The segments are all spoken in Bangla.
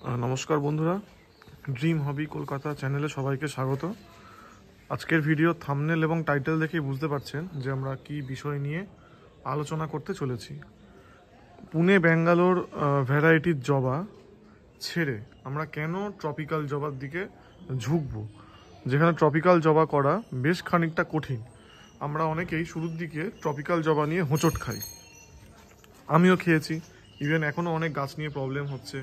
নমস্কার বন্ধুরা, ড্রিম হবি কলকাতা চ্যানেলে সবাইকে স্বাগত। আজকের ভিডিও থাম্বনেল এবং টাইটেল দেখেই বুঝতে পারছেন যে আমরা কি বিষয় নিয়ে আলোচনা করতে চলেছি। পুনে ব্যাঙ্গালোর ভ্যারাইটির জবা ছেড়ে আমরা কেন ট্রপিক্যাল জবার দিকে ঝুঁকবো, যেখানে ট্রপিক্যাল জবা করা বেশ খানিকটা কঠিন। আমরা অনেকেই শুরুর দিকে ট্রপিক্যাল জবা নিয়ে হোঁচট খাই, আমিও খেয়েছি। ইভেন এখনও অনেক গাছ নিয়ে প্রবলেম হচ্ছে।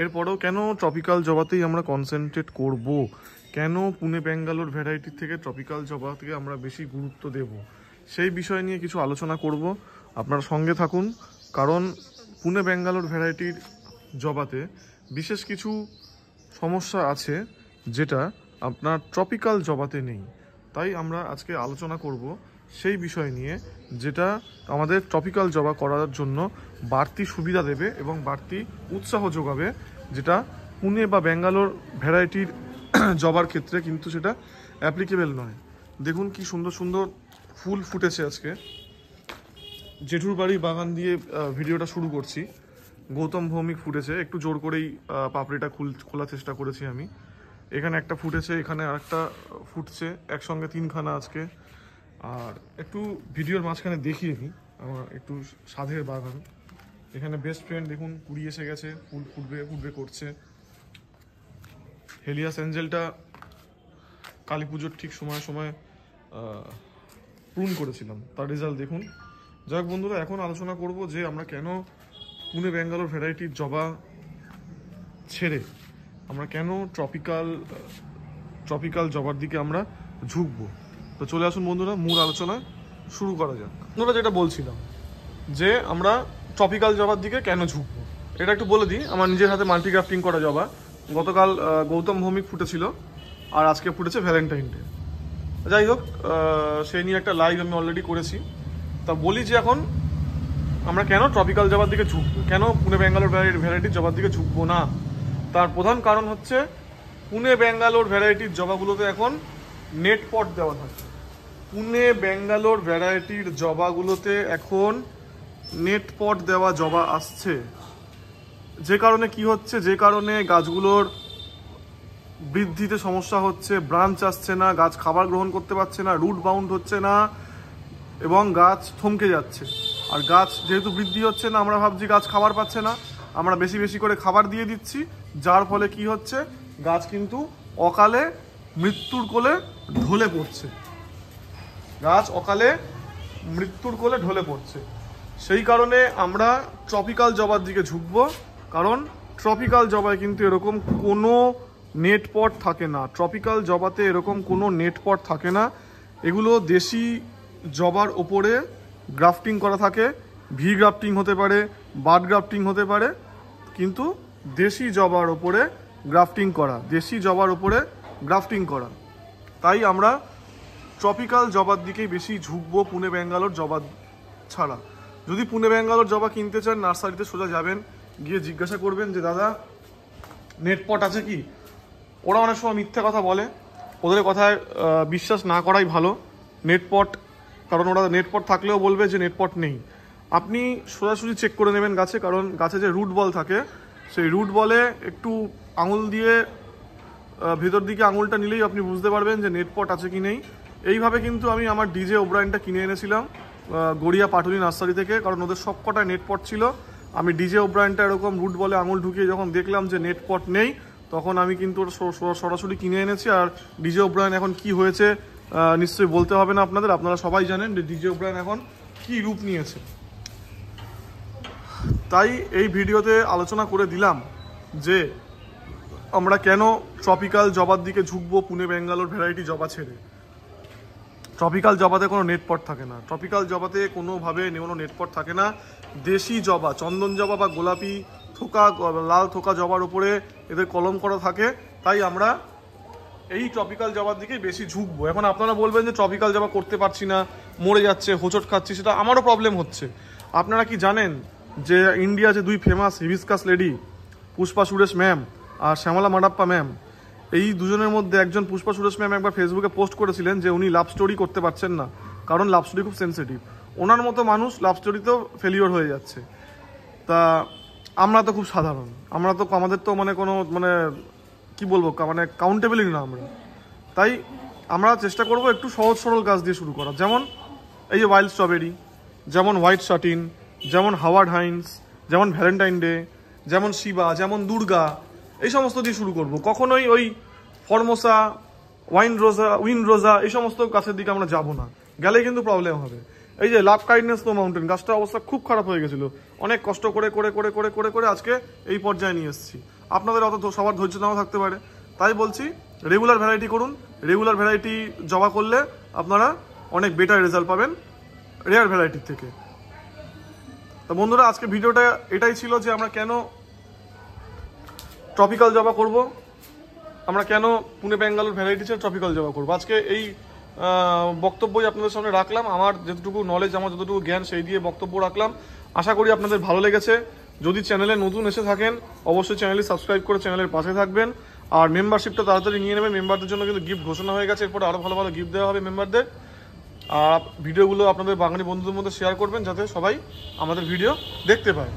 এরপরেও কেন ট্রপিক্যাল জবাতেই আমরা কনসেন্ট্রেট করব, কেন পুনে ব্যাঙ্গালোর ভ্যারাইটির থেকে ট্রপিক্যাল জবাকে আমরা বেশি গুরুত্ব দেব, সেই বিষয় নিয়ে কিছু আলোচনা করব। আপনারা সঙ্গে থাকুন, কারণ পুনে ব্যাঙ্গালোর ভ্যারাইটির জবাতে বিশেষ কিছু সমস্যা আছে যেটা আপনার ট্রপিক্যাল জবাতে নেই। তাই আমরা আজকে আলোচনা করব সেই বিষয় নিয়ে, যেটা আমাদের ট্রপিক্যাল জবা করার জন্য বাড়তি সুবিধা দেবে এবং বাড়তি উৎসাহ যোগাবে, যেটা পুনে বা ব্যাঙ্গালোর ভ্যারাইটির জবার ক্ষেত্রে কিন্তু সেটা অ্যাপ্লিকেবল নয়। দেখুন কি সুন্দর সুন্দর ফুল ফুটেছে আজকে। জেঠুর বাড়ি বাগান দিয়ে ভিডিওটা শুরু করছি। গৌতম ভৌমিক ফুটেছে, একটু জোর করেই পাপড়িটা খোলার চেষ্টা করেছি আমি। এখানে একটা ফুটেছে, এখানে আরেকটা ফুটছে, একসঙ্গে তিনখানা আজকে। আর একটু ভিডিওর মাঝখানে দেখিয়ে নিই আমার একটু সাধের বাগান। এখানে বেস্ট ফ্রেন্ড দেখুন কুড়ি এসে গেছে, ফুল ফুটবে করছে। হেলিয়াস অ্যাঞ্জেলটা কালী পুজোর ঠিক সময় প্রুন করেছিলাম, তার রেজাল্ট দেখুন। যাক বন্ধুরা, এখন আলোচনা করব যে আমরা কেন পুনে ব্যাঙ্গালোর ভ্যারাইটির জবা ছেড়ে আমরা কেন ট্রপিক্যাল জবার দিকে আমরা ঝুঁকবো। তো চলে আসুন বন্ধুরা, মূল আলোচনা শুরু করা যাক। বন্ধুরা, যেটা বলছিলাম যে আমরা ট্রপিক্যাল জবার দিকে কেন ঝুঁকবো, এটা একটু বলে দিই। আমার নিজের হাতে মাল্টিগ্রাফটিং করা জবা। গতকাল গৌতম ভৌমিক ফুটেছিল, আর আজকে ফুটেছে ভ্যালেন্টাইন ডে। যাই হোক, সেই নিয়ে একটা লাইভ আমি অলরেডি করেছি। তা বলি যে এখন আমরা কেন ট্রপিক্যাল জবার দিকে ঝুঁকবো, কেন পুনে ব্যাঙ্গালোর ভ্যারাইটির জবার দিকে ঝুঁকবো না। তার প্রধান কারণ হচ্ছে পুনে ব্যাঙ্গালোর ভ্যারাইটির জবাগুলোতে এখন নেট পট দেওয়া থাকে। পুনে ব্যাঙ্গালোর ভ্যারাইটির জবাগুলোতে এখন নেট পট দেওয়া জবা আসছে, যে কারণে কি হচ্ছে, যে কারণে গাছগুলোর বৃদ্ধিতে সমস্যা হচ্ছে, ব্রাঞ্চ আসছে না, গাছ খাবার গ্রহণ করতে পারছে না, রুট বাউন্ড হচ্ছে না এবং গাছ থমকে যাচ্ছে। আর গাছ যেহেতু বৃদ্ধি হচ্ছে না, আমরা ভাবছি গাছ খাবার পাচ্ছে না, আমরা বেশি বেশি করে খাবার দিয়ে দিচ্ছি, যার ফলে কি হচ্ছে, গাছ কিন্তু অকালে মৃত্যুর কোলে ঢলে পড়ছে। গাছ অকালে মৃত্যুর কোলে ঢলে পড়ছে। সেই কারণে আমরা ট্রপিক্যাল জবার দিকে ঝুঁকবো, কারণ ট্রপিক্যাল জবায় কিন্তু এরকম কোনো নেট পট থাকে না। ট্রপিক্যাল জবাতে এরকম কোনো নেট পট থাকে না। এগুলো দেশি জবার ওপরে গ্রাফটিং করা থাকে। ভি গ্রাফটিং হতে পারে, বাড গ্রাফটিং হতে পারে, কিন্তু দেশি জবার ওপরে গ্রাফটিং করা, তাই আমরা ট্রপিক্যাল জবার দিকেই বেশি ঝুঁকবো পুনে ব্যাঙ্গালোর জবা ছাড়া। যদি পুনে ব্যাঙ্গালোর জবা কিনতে চান, নার্সারিতে সোজা যাবেন, গিয়ে জিজ্ঞাসা করবেন যে দাদা নেটপট আছে কি। ওরা অনেক সময় মিথ্যে কথা বলে, ওদের কথায় বিশ্বাস না করাই ভালো। নেটপট, কারণ ওরা নেটপট থাকলেও বলবে যে নেটপট নেই। আপনি সোজাসুজি চেক করে নেবেন গাছে, কারণ গাছে যে রুট বল থাকে, সেই রুট বলে একটু আঙুল দিয়ে ভেতর দিকে আঙুলটা নিলেই আপনি বুঝতে পারবেন যে নেটপট আছে কি নেই। এইভাবে কিন্তু আমি আমার ডিজে ওব্রায়েনটা কিনে এনেছিলাম গড়িয়া পাটুলি নার্সারি থেকে, কারণ ওদের সবকটায় নেটপট ছিল। আমি ডিজে ওব্রায়েনটা এরকম রুট বলে আঙুল ঢুকিয়ে যখন দেখলাম যে নেটপট নেই, তখন আমি কিন্তু সরাসরি কিনে এনেছি। আর ডিজে ওব্রায়েন এখন কি হয়েছে নিশ্চয়ই বলতে হবে না আপনাদের, আপনারা সবাই জানেন যে ডিজে ওব্রায়েন এখন কি রূপ নিয়েছে। তাই এই ভিডিওতে আলোচনা করে দিলাম যে আমরা কেন ট্রপিক্যাল জবার দিকে ঝুঁকবো পুনে ব্যাঙ্গালোর ভ্যারাইটি জবা ছেড়ে। ট্রপিক্যাল জবাতে কোনো নেটপট থাকে না, ট্রপিক্যাল জবাতে কোনোভাবে কোনো নেটপট থাকে না। দেশি জবা, চন্দন জবা বা গোলাপি থোকা, লাল থোকা জবার উপরে এদের কলম করা থাকে। তাই আমরা এই ট্রপিক্যাল জবার দিকে বেশি ঝুঁকবো। এখন আপনারা বলবেন যে ট্রপিক্যাল জবা করতে পারছি না, মরে যাচ্ছে, হোঁচট খাচ্ছি, সেটা আমারও প্রবলেম হচ্ছে। আপনারা কি জানেন যে ইন্ডিয়া যে দুই famous hibiscus lady, Pushpa Suresh ma'am আর শ্যামলা মাডাপ্পা ম্যাম, এই দুজনের মধ্যে একজন, পুষ্পা সুরেশ ম্যাম, একবার ফেসবুকে পোস্ট করেছিলেন যে উনি লাভ স্টোরি করতে পারছেন না, কারণ লাভ স্টোরি খুব সেন্সিটিভ। ওনার মতো মানুষ লাভ স্টোরিতেও ফেলিওর হয়ে যাচ্ছে। তা আমরা তো খুব সাধারণ, আমাদের তো মানে কোনো মানে কি বলবো মানে কাউন্টেবলই না আমরা। তাই আমরা চেষ্টা করব একটু সহজ সরল গাছ দিয়ে শুরু করা, যেমন এই যে ওয়াইল্ড স্ট্রবেরি, যেমন হোয়াইট শাটিন, যেমন হাওয়ার্ড হাইন্স, যেমন ভ্যালেন্টাইন ডে, যেমন শিবা, যেমন দুর্গা, এই সমস্ত দিয়ে শুরু করব। কখনোই ওই ফরমোসা, উইন রোজা এই সমস্ত গাছের দিকে আমরা যাব না, গেলে কিন্তু প্রবলেম হবে। এই যে লাভ কাইন্ডনেস স্নো মাউন্টেন গাছটার অবস্থা খুব খারাপ হয়ে গেছিল, অনেক কষ্ট করে করে করে করে করে করে আজকে এই পর্যায়ে নিয়ে এসেছি। আপনাদের অত সবার ধৈর্য নাও থাকতে পারে, তাই বলছি রেগুলার ভ্যারাইটি করুন। রেগুলার ভ্যারাইটি জবা করলে আপনারা অনেক বেটার রেজাল্ট পাবেন রেয়ার ভ্যারাইটির থেকে। তো বন্ধুরা, আজকে ভিডিওটা এটাই ছিল যে আমরা কেন ট্রপিক্যাল জবা করব, আমরা কেন পুনে ব্যাঙ্গালোর ভ্যারাইটিসের ট্রপিক্যাল জবা করবো। আজকে এই বক্তব্যই আপনাদের সামনে রাখলাম, আমার যতটুকু নলেজ, আমার যতটুকু জ্ঞান সেই দিয়ে বক্তব্য রাখলাম। আশা করি আপনাদের ভালো লেগেছে। যদি চ্যানেলে নতুন এসে থাকেন অবশ্যই চ্যানেলটি সাবস্ক্রাইব করে চ্যানেলের পাশে থাকবেন, আর মেম্বারশিপটা তাড়াতাড়ি নিয়ে নেবেন। মেম্বারদের জন্য কিন্তু গিফট ঘোষণা হয়ে গেছে, এরপরে আরও ভালো ভালো গিফট দেওয়া হবে মেম্বারদের। আর ভিডিওগুলো আপনাদের বাঙালি বন্ধুদের মধ্যে শেয়ার করবেন যাতে সবাই আমাদের ভিডিও দেখতে পায়।